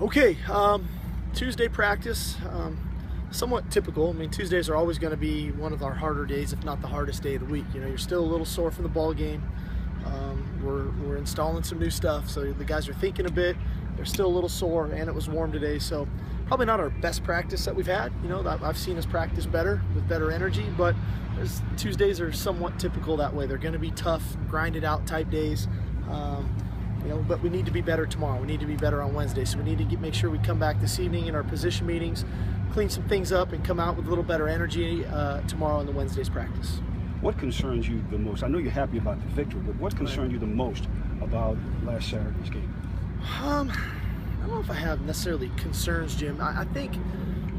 Okay, Tuesday practice, somewhat typical. I mean, Tuesdays are always going to be one of our harder days, if not the hardest day of the week. You know, you're still a little sore from the ball game. We're installing some new stuff, so the guys are thinking a bit. They're still a little sore, and it was warm today, so probably not our best practice that we've had. You know, I've seen us practice better with better energy, but Tuesdays are somewhat typical that way. They're going to be tough, grinded out type days. You know, but we need to be better tomorrow. We need to be better on Wednesday. So we need to make sure we come back this evening in our position meetings, clean some things up, and come out with a little better energy tomorrow in the Wednesday's practice. What concerns you the most? I know you're happy about the victory, but what concerns you the most about last Saturday's game? I don't know if I have necessarily concerns, Jim. I think,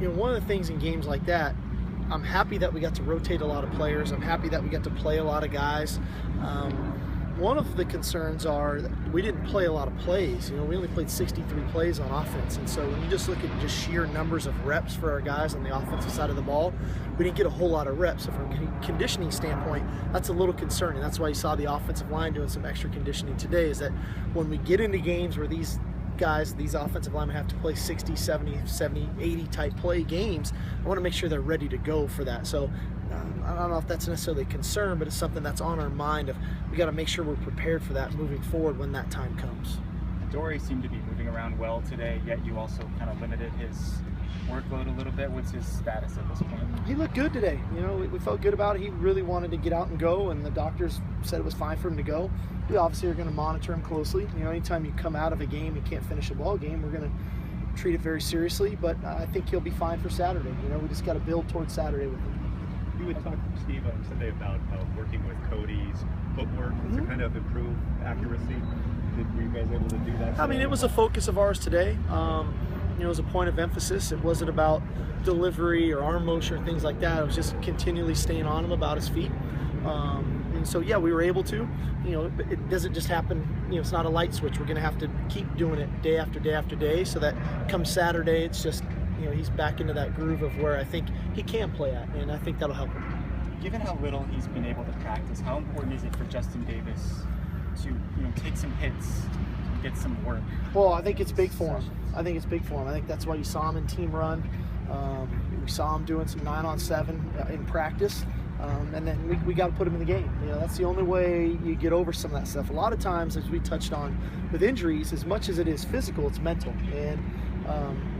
you know, one of the things in games like that, I'm happy that we got to rotate a lot of players. I'm happy that we got to play a lot of guys. One of the concerns are that we didn't play a lot of plays. You know, we only played 63 plays on offense, and so when you just look at just sheer numbers of reps for our guys on the offensive side of the ball, we didn't get a whole lot of reps. So from a conditioning standpoint, that's a little concerning. That's why you saw the offensive line doing some extra conditioning today, is that when we get into games where these guys, these offensive linemen have to play 60, 70, 80 type play games, I want to make sure they're ready to go for that. So I don't know if that's necessarily a concern, but it's something that's on our mind. We got to make sure we're prepared for that moving forward when that time comes. Dory seemed to be moving around well today, yet you also kind of limited his workload a little bit. What's his status at this point? He looked good today. You know, we felt good about it. He really wanted to get out and go, and the doctors said it was fine for him to go. We obviously are going to monitor him closely. You know, anytime you come out of a game and can't finish a ball game, we're going to treat it very seriously, but I think he'll be fine for Saturday. You know, we just got to build towards Saturday with him. You had talked to Steve on Sunday about working with Cody's footwork to kind of improve accuracy. Were you guys able to do that? I mean, it was a focus of ours today. You know, it was a point of emphasis. It wasn't about delivery or arm motion or things like that. It was just continually staying on him about his feet. And so, yeah, we were able to. You know, it doesn't just happen. You know, it's not a light switch. We're going to have to keep doing it day after day after day, so that come Saturday, it's just, you know, he's back into that groove of where I think he can play at, and I think that'll help him. Given how little he's been able to practice, how important is it for Justin Davis to, you know, take some hits, get some work? Well, I think it's big for him. I think that's why you saw him in team run. We saw him doing some 9-on-7 in practice. And then we got to put him in the game. You know, that's the only way you get over some of that stuff. A lot of times, as we touched on with injuries, as much as it is physical, it's mental. And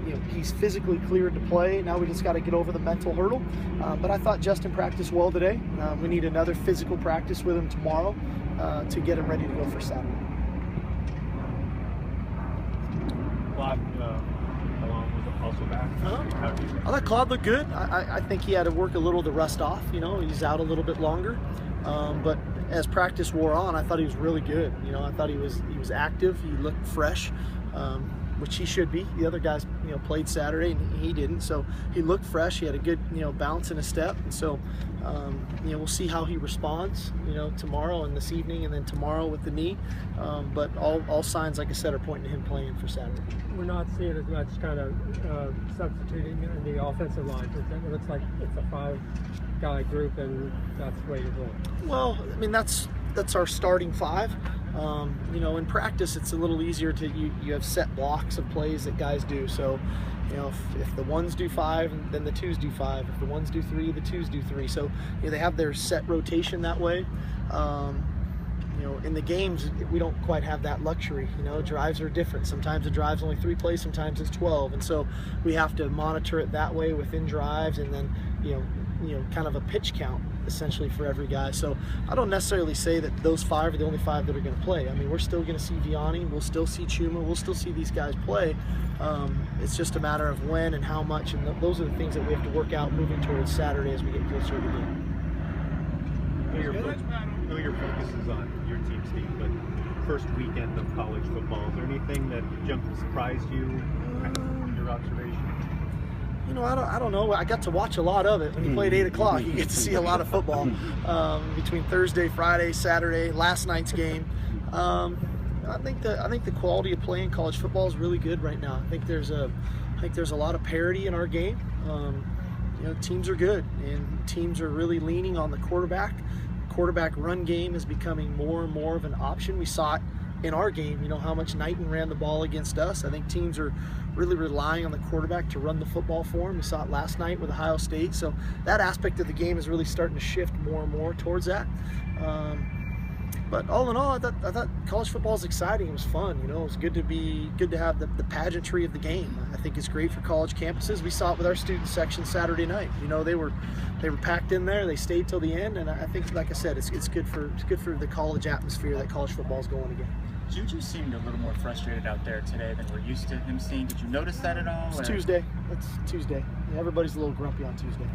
you know, he's physically cleared to play. Now we just got to get over the mental hurdle. But I thought Justin practiced well today. We need another physical practice with him tomorrow to get him ready to go for Saturday. Claude, how long was it also back? I thought Claude looked good. I think he had to work a little to rust off. You know, he's out a little bit longer. But as practice wore on, I thought he was really good. You know, I thought he was active. He looked fresh, which he should be. The other guys, you know, played Saturday and he didn't. So he looked fresh. He had a good, you know, bounce in his step. And so, you know, we'll see how he responds, you know, tomorrow and this evening and then tomorrow with the knee. But all signs, like I said, are pointing to him playing for Saturday. We're not seeing as much kind of substituting in the offensive line. It looks like it's a five-guy group, and that's the way to go. Well, I mean, that's our starting five. You know, in practice, it's a little easier to you have set blocks of plays that guys do. So, you know, if the ones do 5, then the twos do 5. If the ones do 3, the twos do 3. So, you know, they have their set rotation that way. You know, in the games, we don't quite have that luxury. You know, drives are different. Sometimes the drive's only 3 plays, sometimes it's 12. And so we have to monitor it that way within drives, and then, you know, kind of a pitch count essentially for every guy. So I don't necessarily say that those 5 are the only 5 that are going to play. I mean, we're still going to see Vianney, we'll still see Chuma, we'll still see these guys play. It's just a matter of when and how much, and those are the things that we have to work out moving towards Saturday as we get closer to the game. I know your focus is on your team, Steve, but first weekend of college football, is there anything that surprised you, kind of from your observation? You know, I don't know. I got to watch a lot of it. When you played 8 o'clock, you get to see a lot of football between Thursday, Friday, Saturday, last night's game. I think the quality of playing college football is really good right now. I think there's a lot of parity in our game. You know, teams are good, and teams are really leaning on the quarterback. Quarterback run game is becoming more and more of an option. We saw it in our game, you know, how much Knighton ran the ball against us. I think teams are really relying on the quarterback to run the football for him. We saw it last night with Ohio State. So that aspect of the game is really starting to shift more and more towards that. But all in all, I thought college football is exciting. It was fun. It was good to have the pageantry of the game. I think it's great for college campuses. We saw it with our student section Saturday night. They were packed in there. They stayed till the end, and I think, like I said, it's good for the college atmosphere that college football is going again. Juju seemed a little more frustrated out there today than we're used to him seeing. Did you notice that at all? It's Tuesday. It's Tuesday. Yeah, everybody's a little grumpy on Tuesday.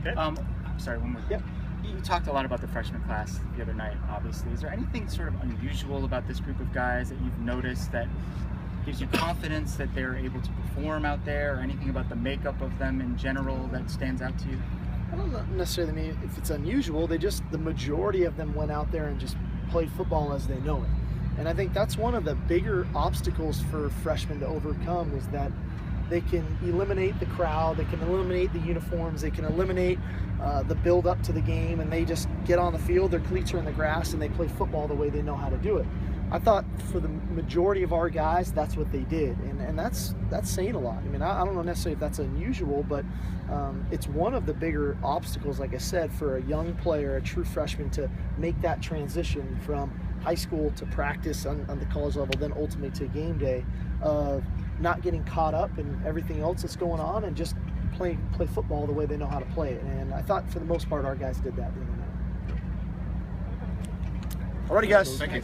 Okay. I'm sorry, one more. Yep. You talked a lot about the freshman class the other night, obviously. Is there anything sort of unusual about this group of guys that you've noticed that gives you confidence that they're able to perform out there, or anything about the makeup of them in general that stands out to you? I don't necessarily mean if it's unusual. The majority of them went out there and just played football as they know it. And I think that's one of the bigger obstacles for freshmen to overcome, is that they can eliminate the crowd, they can eliminate the uniforms, they can eliminate the build up to the game, and they just get on the field, their cleats are in the grass, and they play football the way they know how to do it. I thought for the majority of our guys, that's what they did, and that's saying a lot. I mean, I don't know necessarily if that's unusual, but it's one of the bigger obstacles, like I said, for a young player, a true freshman, to make that transition from high school to practice on the college level, then ultimately to game day, of not getting caught up in everything else that's going on and just play football the way they know how to play it. And I thought for the most part our guys did that the other night. Alrighty, guys. Thank you.